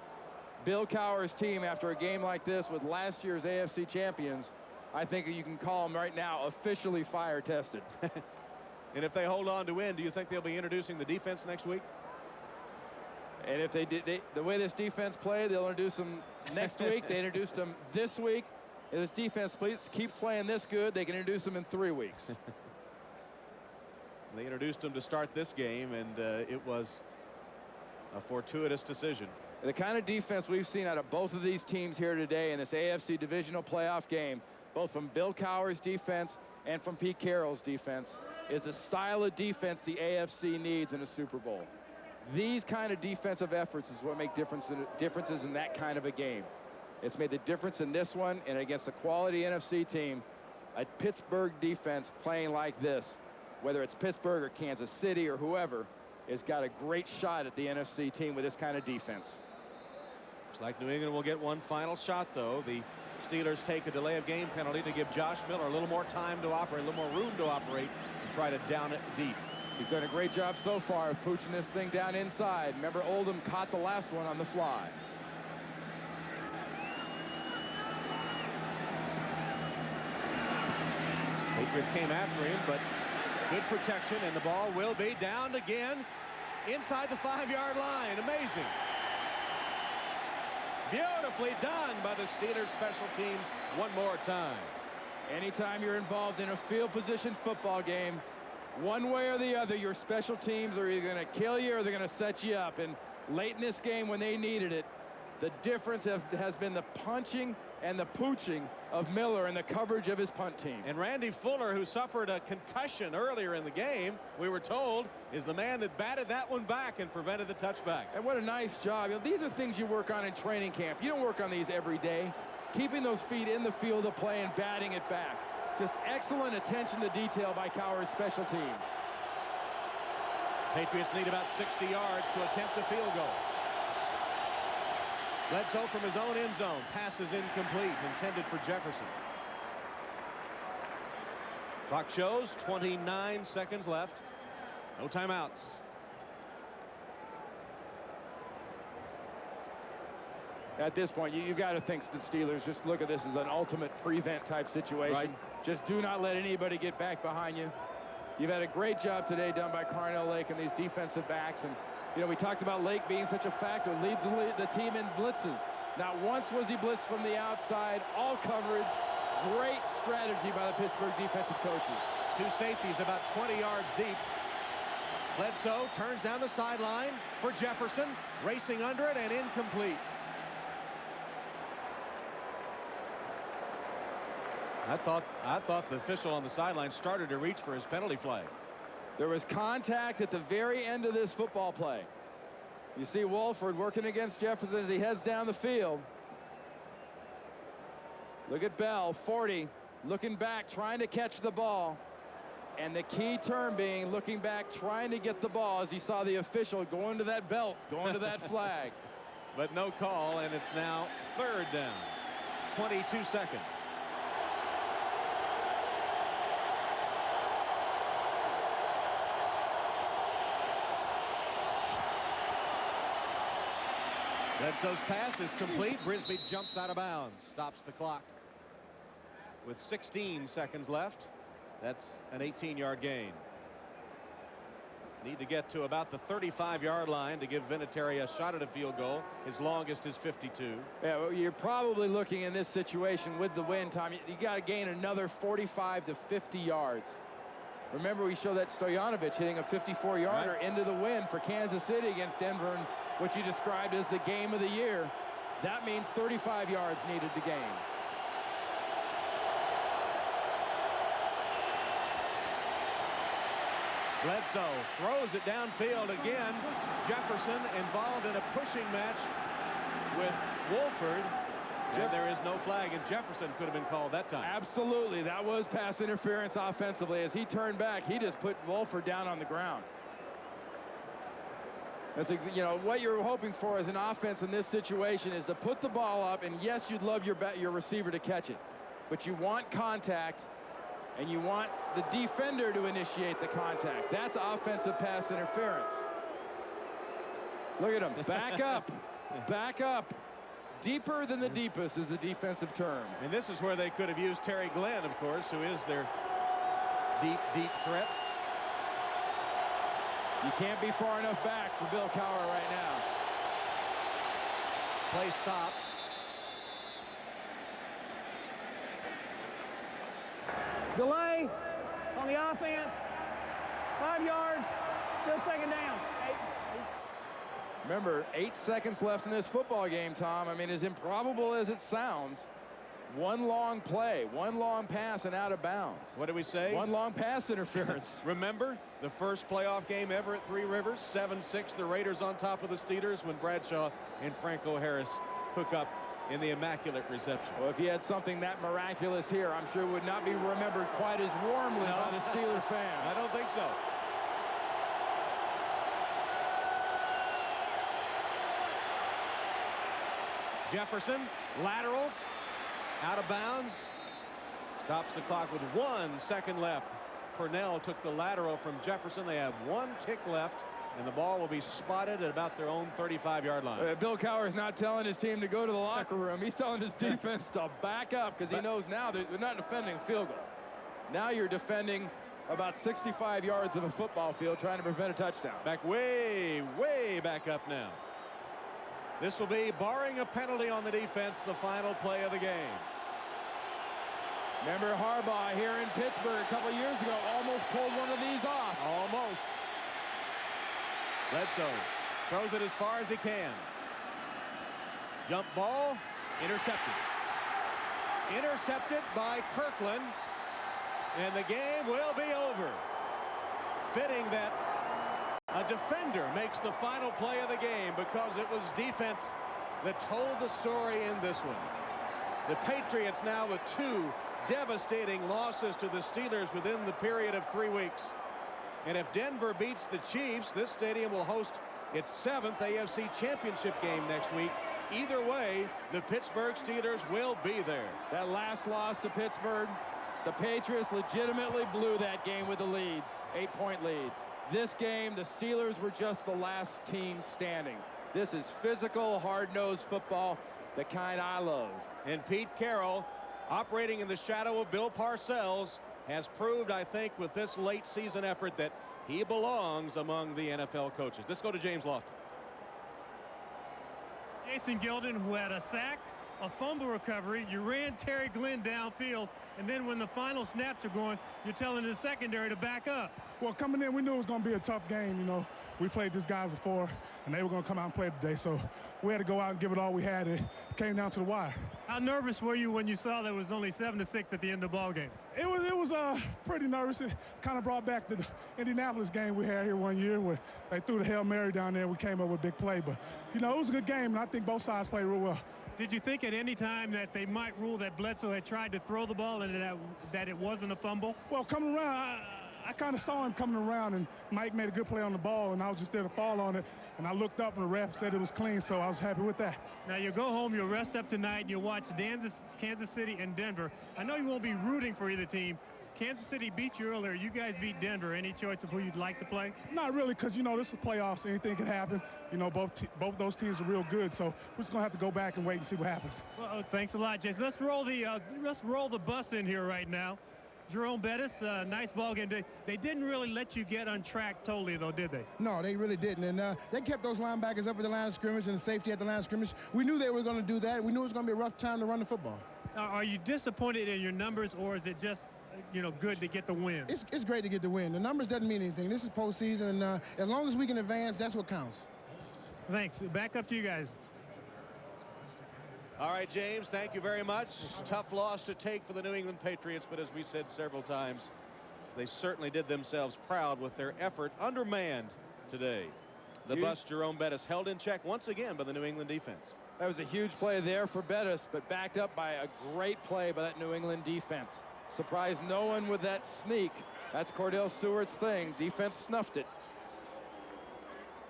Bill Cowher's team, after a game like this with last year's AFC champions, I think you can call them right now officially fire tested. And if they hold on to win, do you think they'll be introducing the defense next week? And if they did, the way this defense played, they'll introduce them next week. They introduced them this week. If this defense keeps playing this good, they can introduce them in 3 weeks. They introduced them to start this game, and it was a fortuitous decision. The kind of defense we've seen out of both of these teams here today in this AFC divisional playoff game, both from Bill Cowher's defense and from Pete Carroll's defense, is the style of defense the AFC needs in a Super Bowl. These kind of defensive efforts is what make differences in that kind of a game. It's made the difference in this one, and against a quality NFC team, a Pittsburgh defense playing like this, whether it's Pittsburgh or Kansas City or whoever, has got a great shot at the NFC team with this kind of defense. Looks like New England will get one final shot, though. The Steelers take a delay of game penalty to give Josh Miller a little more time to operate, a little more room to operate, and try to down it deep. He's done a great job so far of pooching this thing down inside. Remember, Oldham caught the last one on the fly. Patriots came after him, but good protection, and the ball will be downed again inside the 5-yard line. Amazing. Beautifully done by the Steelers special teams one more time. Anytime you're involved in a field position football game, one way or the other, your special teams are either going to kill you or they're going to set you up. And late in this game, when they needed it, the difference has been the punching and the pooching of Miller and the coverage of his punt team. And Randy Fuller, who suffered a concussion earlier in the game, we were told, is the man that batted that one back and prevented the touchback. And what a nice job. You know, these are things you work on in training camp. You don't work on these every day. Keeping those feet in the field of play and batting it back. Just excellent attention to detail by Cowher's special teams. Patriots need about 60 yards to attempt a field goal. Bledsoe from his own end zone. Pass is incomplete, intended for Jefferson. Clock shows 29 seconds left. No timeouts. At this point, you've got to think the Steelers just look at this as an ultimate prevent type situation. Right. Just do not let anybody get back behind you. You've had a great job today done by Carnell Lake and these defensive backs. And, you know, we talked about Lake being such a factor. Leads the team in blitzes. Not once was he blitzed from the outside. All coverage. Great strategy by the Pittsburgh defensive coaches. Two safeties about 20 yards deep. Bledsoe turns down the sideline for Jefferson. Racing under it and incomplete. I thought the official on the sideline started to reach for his penalty flag. There was contact at the very end of this football play. You see Wolford working against Jefferson as he heads down the field. Look at Bell, 40, looking back, trying to catch the ball. And the key term being looking back, trying to get the ball as he saw the official go into that belt, go into that flag. But no call, and it's now 3rd down. 22 seconds. Bledsoe's pass is complete. Brisby jumps out of bounds, stops the clock. With 16 seconds left, that's an 18-yard gain. Need to get to about the 35-yard line to give Vinatieri a shot at a field goal. His longest is 52. Yeah, well, you're probably looking in this situation with the wind, Tom. You got to gain another 45 to 50 yards. Remember, we showed that Stojanovic hitting a 54-yarder into the wind for Kansas City against Denver, and what you described as the game of the year. That means 35 yards needed to gain. Bledsoe throws it downfield again. Jefferson involved in a pushing match with Wolford. And there is no flag, and Jefferson could have been called that time. Absolutely. That was pass interference offensively. As he turned back, he just put Wolford down on the ground. That's, you know, what you're hoping for as an offense in this situation is to put the ball up, and yes, you'd love your receiver to catch it. But you want contact, and you want the defender to initiate the contact. That's offensive pass interference. Look at him. Back up. Back up. Deeper than the deepest is the defensive term. And this is where they could have used Terry Glenn, of course, who is their deep, deep threat. You can't be far enough back for Bill Cowher right now. Play stopped. Delay on the offense. 5 yards. Still second down. Remember, 8 seconds left in this football game, Tom. I mean, as improbable as it sounds, one long play, one long pass and out of bounds. What do we say? One long pass interference. Remember the first playoff game ever at Three Rivers? 7-6, the Raiders on top of the Steelers when Bradshaw and Franco Harris hook up in the immaculate reception. Well, if you had something that miraculous here, I'm sure it would not be remembered quite as warmly by the Steeler fans. I don't think so. Jefferson laterals out of bounds, stops the clock with 1 second left. Purnell took the lateral from Jefferson. They have 1 tick left, and the ball will be spotted at about their own 35-yard line. Bill Cowher is not telling his team to go to the locker room. He's telling his defense to back up because he knows now they're not defending a field goal. Now you're defending about 65 yards of a football field trying to prevent a touchdown. Back way, way back up now. This will be, barring a penalty on the defense, the final play of the game. Remember Harbaugh here in Pittsburgh a couple years ago almost pulled one of these off. Almost. Bledsoe throws it as far as he can. Jump ball, intercepted. Intercepted by Kirkland, and the game will be over. Fitting that a defender makes the final play of the game, because it was defense that told the story in this one. The Patriots now with 2 devastating losses to the Steelers within the period of 3 weeks. And if Denver beats the Chiefs, this stadium will host its 7th AFC Championship game next week. Either way, the Pittsburgh Steelers will be there. That last loss to Pittsburgh, the Patriots legitimately blew that game with a lead, 8-point lead. This game, the Steelers were just the last team standing. This is physical, hard-nosed football, the kind I love. And Pete Carroll, operating in the shadow of Bill Parcells, has proved, I think, with this late season effort that he belongs among the NFL coaches. Let's go to James Lofton. Jason Gilden, who had a sack, a fumble recovery, you ran Terry Glenn downfield, and then when the final snaps are going, you're telling the secondary to back up. Well, coming in, we knew it was going to be a tough game. You know, we played these guys before, and they were going to come out and play today. So we had to go out and give it all we had. It came down to the wire. How nervous were you when you saw there was only 7-6 at the end of the ball game? It was pretty nervous. It kind of brought back the Indianapolis game we had here one year where they threw the Hail Mary down there. We came up with a big play. But, you know, it was a good game, and I think both sides played real well. Did you think at any time that they might rule that Bledsoe had tried to throw the ball and that it wasn't a fumble? Well, coming around, I kind of saw him coming around, and Mike made a good play on the ball, and I was just there to fall on it. And I looked up, and the ref said it was clean, so I was happy with that. Now, you'll go home, you'll rest up tonight, and you'll watch Kansas City and Denver. I know you won't be rooting for either team. Kansas City beat you earlier. You guys beat Denver. Any choice of who you'd like to play? Not really, because, you know, this is playoffs. Anything can happen. You know, both those teams are real good, so we're just going to have to go back and wait and see what happens. Well, thanks a lot, Jason. Let's roll the bus in here right now. Jerome Bettis, nice ball game. They didn't really let you get on track totally, though, did they? No, they really didn't. And they kept those linebackers up at the line of scrimmage and the safety at the line of scrimmage. We knew they were going to do that. We knew it was going to be a rough time to run the football. Are you disappointed in your numbers, or is it just good to get the win. It's great to get the win. The numbers doesn't mean anything. This is postseason, and as long as we can advance, that's what counts. Thanks. Back up to you guys. All right, James, thank you very much. Tough loss to take for the New England Patriots, but as we said several times, they certainly did themselves proud with their effort undermanned today. The bus, Jerome Bettis, held in check once again by the New England defense. That was a huge play there for Bettis, but backed up by a great play by that New England defense. Surprised no one with that sneak. That's Cordell Stewart's thing. Defense snuffed it.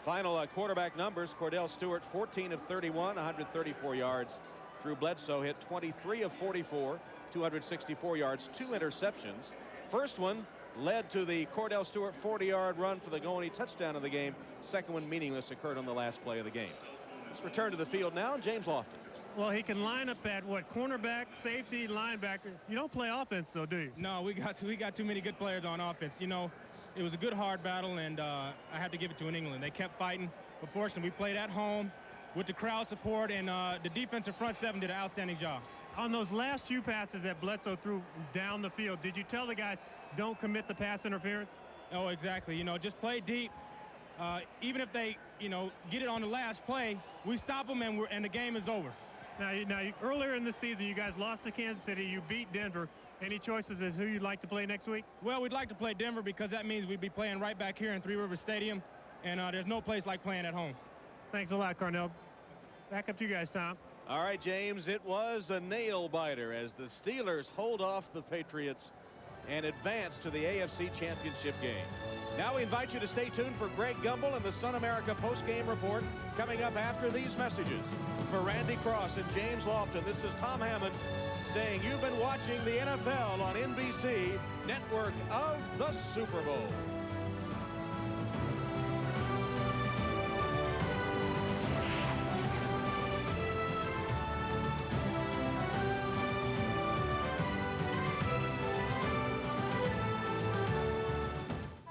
Final quarterback numbers, Cordell Stewart 14 of 31, 134 yards. Drew Bledsoe hit 23 of 44, 264 yards, 2 interceptions. First one led to the Cordell Stewart 40-yard run for the only touchdown of the game. Second one, meaningless, occurred on the last play of the game. Let's return to the field now. James Lofton. Well, he can line up at cornerback, safety, linebacker. You don't play offense, though, do you? No, we got too many good players on offense. It was a good, hard battle, and I have to give it to New England. They kept fighting, but fortunately, we played at home with the crowd support, and the defensive front seven did an outstanding job. On those last few passes that Bledsoe threw down the field, did you tell the guys, don't commit the pass interference? Oh, exactly. Just play deep. Even if they, get it on the last play, we stop them, and the game is over. Now, earlier in the season, you guys lost to Kansas City. You beat Denver. Any choices as who you'd like to play next week? Well, we'd like to play Denver because that means we'd be playing right back here in Three Rivers Stadium, and there's no place like playing at home. Thanks a lot, Cornell. Back up to you guys, Tom. All right, James, it was a nail-biter as the Steelers hold off the Patriots and advance to the AFC Championship game. Now we invite you to stay tuned for Greg Gumbel and the Sun America post-game report coming up after these messages. For Randy Cross and James Lofton, this is Tom Hammond saying you've been watching the NFL on NBC, network of the Super Bowl.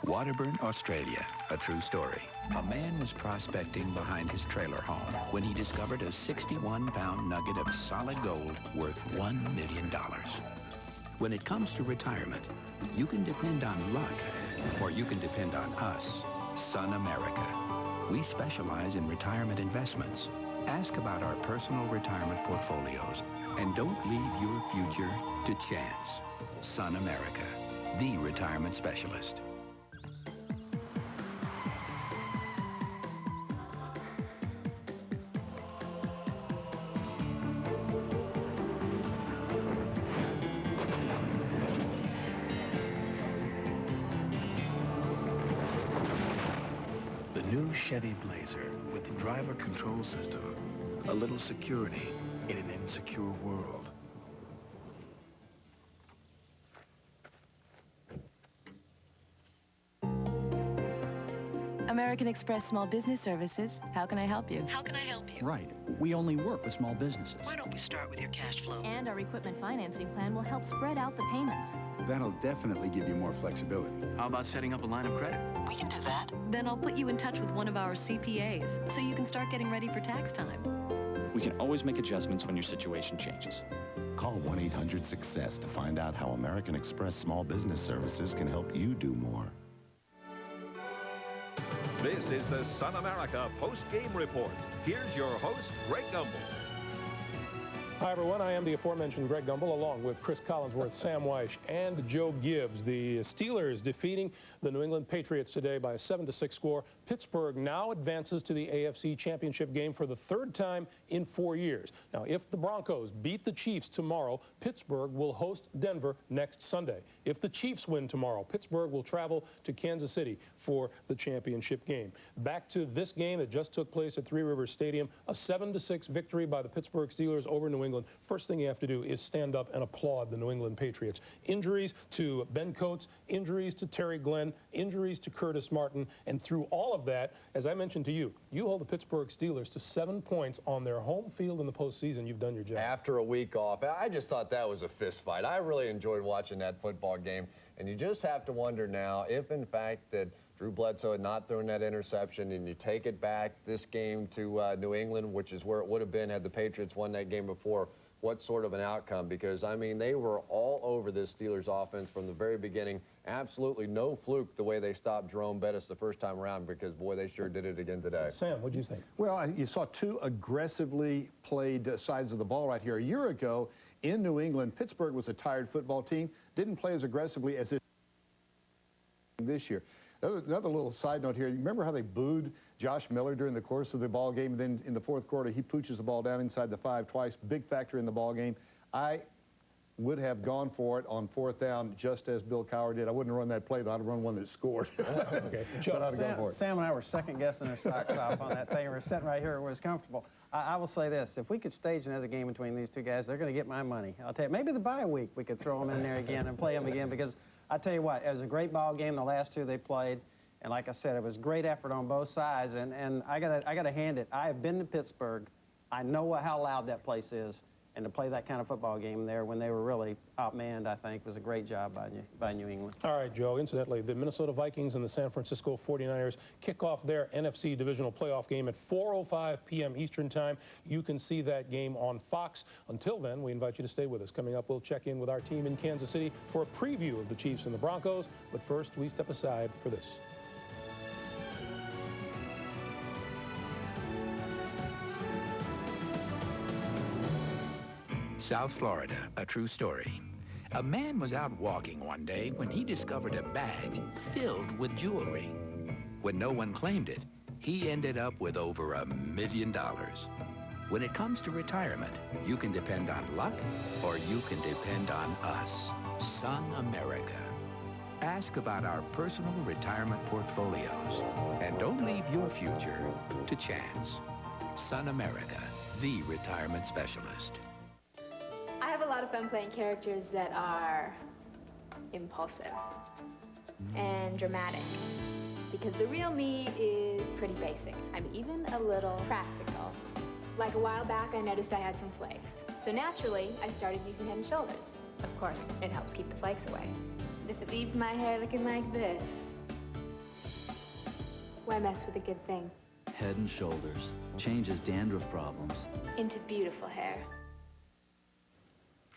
Waterburn, Australia, a true story. A man was prospecting behind his trailer home when he discovered a 61-pound nugget of solid gold worth $1 million. When it comes to retirement, you can depend on luck, or you can depend on us, Sun America. We specialize in retirement investments. Ask about our personal retirement portfolios, and don't leave your future to chance. Sun America, the retirement specialist. Chevy Blazer with the driver control system. A little security in an insecure world. American Express Small Business Services. How can I help you? How can I help you? Right. We only work with small businesses. Why don't we start with your cash flow? And our equipment financing plan will help spread out the payments. That'll definitely give you more flexibility. How about setting up a line of credit? We can do that. Then I'll put you in touch with one of our CPAs so you can start getting ready for tax time. We can always make adjustments when your situation changes. Call 1-800-SUCCESS to find out how American Express Small Business Services can help you do more. This is the Sun America post-game report. Here's your host, Greg Gumbel. Hi, everyone. I am the aforementioned Greg Gumbel, along with Chris Collinsworth, Sam Weish, and Joe Gibbs. The Steelers defeating the New England Patriots today by a 7-6 score. Pittsburgh now advances to the AFC Championship game for the third time in 4 years. Now, if the Broncos beat the Chiefs tomorrow, Pittsburgh will host Denver next Sunday. If the Chiefs win tomorrow, Pittsburgh will travel to Kansas City for the championship game. Back to this game that just took place at Three Rivers Stadium, a 7-6 victory by the Pittsburgh Steelers over New England. First thing you have to do is stand up and applaud the New England Patriots. Injuries to Ben Coates, injuries to Terry Glenn, injuries to Curtis Martin, and through all of that, as I mentioned to you, you hold the Pittsburgh Steelers to 7 points on their home field in the postseason. You've done your job. After a week off, I just thought that was a fist fight. I really enjoyed watching that football game, and you just have to wonder now if, in fact, that Drew Bledsoe had not thrown that interception, and you take it back this game to New England, which is where it would have been had the Patriots won that game before. what sort of an outcome, because, I mean, they were all over this Steelers offense from the very beginning. Absolutely no fluke the way they stopped Jerome Bettis the first time around, because, boy, they sure did it again today. Sam, what do you think? Well, you saw two aggressively played sides of the ball right here. A year ago in New England, Pittsburgh was a tired football team, didn't play as aggressively as this year. Another little side note here, you remember how they booed Josh Miller during the course of the ball game? And then in the fourth quarter, he pooches the ball down inside the 5 twice. Big factor in the ball game. I would have gone for it on 4th down just as Bill Cowher did. I wouldn't run that play, though. I'd run one that scored. Okay. But I'd have gone for it. Sam and I were second-guessing our socks off on that thing. We're sitting right here where it's comfortable. I will say this. If we could stage another game between these two guys, they're going to get my money. I'll tell you, maybe the bye week we could throw them in there again and play them again, because I tell you what, it was a great ball game the last two they played. And like I said, it was great effort on both sides. And I gotta hand it. I have been to Pittsburgh. I know how loud that place is. And to play that kind of football game there when they were really outmanned, I think, was a great job by New England. All right, Joe. Incidentally, the Minnesota Vikings and the San Francisco 49ers kick off their NFC divisional playoff game at 4:05 p.m. Eastern Time. You can see that game on Fox. Until then, we invite you to stay with us. Coming up, we'll check in with our team in Kansas City for a preview of the Chiefs and the Broncos. But first, we step aside for this. South Florida, a true story. A man was out walking one day when he discovered a bag filled with jewelry. When no one claimed it, he ended up with over $1 million. When it comes to retirement, you can depend on luck or you can depend on us, Sun America. Ask about our personal retirement portfolios and don't leave your future to chance. Sun America, the retirement specialist. I have a lot of fun playing characters that are impulsive and dramatic, because the real me is pretty basic. I'm even a little practical. Like a while back, I noticed I had some flakes. So naturally, I started using Head & Shoulders. Of course, it helps keep the flakes away. And if it leaves my hair looking like this, why mess with a good thing? Head & Shoulders changes dandruff problems Into beautiful hair.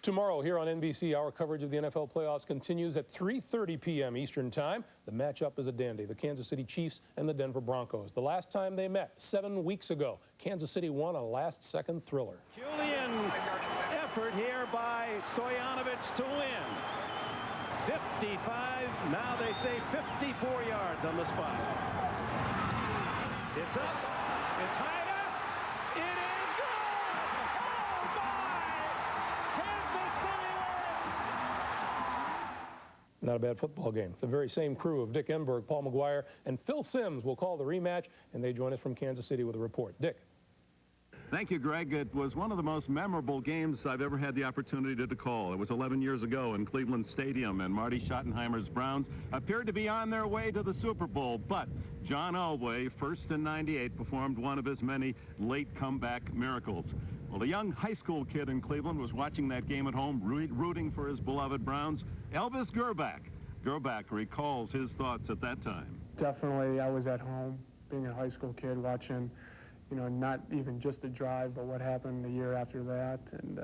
Tomorrow here on NBC, our coverage of the NFL playoffs continues at 3:30 p.m. Eastern Time. The matchup is a dandy, the Kansas City Chiefs and the Denver Broncos. The last time they met, 7 weeks ago, Kansas City won a last-second thriller. Julian effort here by Stoyanovich to win. 55, now they say 54 yards on the spot. It's up, it's high enough, it is good! Oh my! Kansas City wins! Not a bad football game. The very same crew of Dick Enberg, Paul McGuire, and Phil Simms will call the rematch, and they join us from Kansas City with a report. Dick. Thank you, Greg. It was one of the most memorable games I've ever had the opportunity to call. It was 11 years ago in Cleveland Stadium, and Marty Schottenheimer's Browns appeared to be on their way to the Super Bowl, but John Elway, first in '98, performed one of his many late comeback miracles. Well, a young high school kid in Cleveland was watching that game at home, rooting for his beloved Browns. Elvis Gerback recalls his thoughts at that time. Definitely, I was at home, being a high school kid, watching, you know, not even just the drive, but what happened the year after that. And,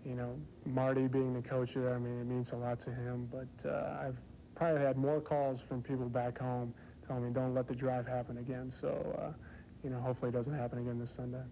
you know, Marty being the coach there, I mean, it means a lot to him. But I've probably had more calls from people back home telling me, don't let the drive happen again. So, you know, hopefully it doesn't happen again this Sunday.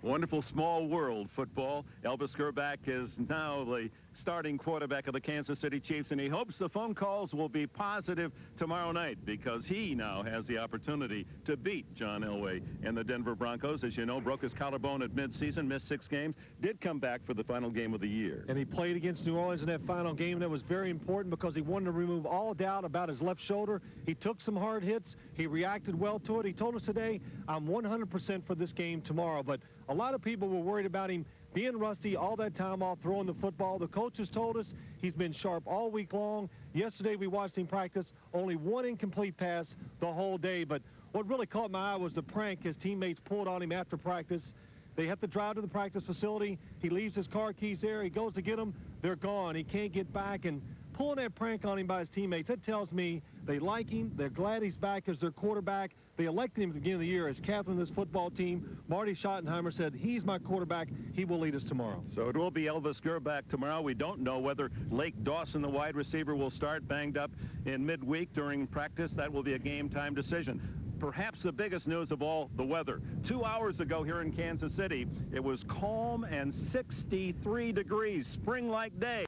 Wonderful small world football. Elvis Gerback is now the starting quarterback of the Kansas City Chiefs, and he hopes the phone calls will be positive tomorrow night, because he now has the opportunity to beat John Elway and the Denver Broncos. As you know, broke his collarbone at midseason, missed 6 games, did come back for the final game of the year. And he played against New Orleans in that final game. That was very important because he wanted to remove all doubt about his left shoulder. He took some hard hits. He reacted well to it. He told us today, I'm 100% for this game tomorrow. But a lot of people were worried about him being rusty all that time off throwing the football. The coaches told us he's been sharp all week long. Yesterday we watched him practice, only 1 incomplete pass the whole day. But what really caught my eye was the prank his teammates pulled on him after practice. They have to drive to the practice facility. He leaves his car keys there. He goes to get them. They're gone. He can't get back. And pulling that prank on him by his teammates, that tells me they like him. They're glad he's back as their quarterback. They elected him at the beginning of the year as captain of this football team. Marty Schottenheimer said, he's my quarterback. He will lead us tomorrow. So it will be Elvis Gerback tomorrow. We don't know whether Lake Dawson, the wide receiver, will start banged up in midweek during practice. That will be a game-time decision. Perhaps the biggest news of all, the weather. 2 hours ago here in Kansas City, it was calm and 63 degrees, spring-like day.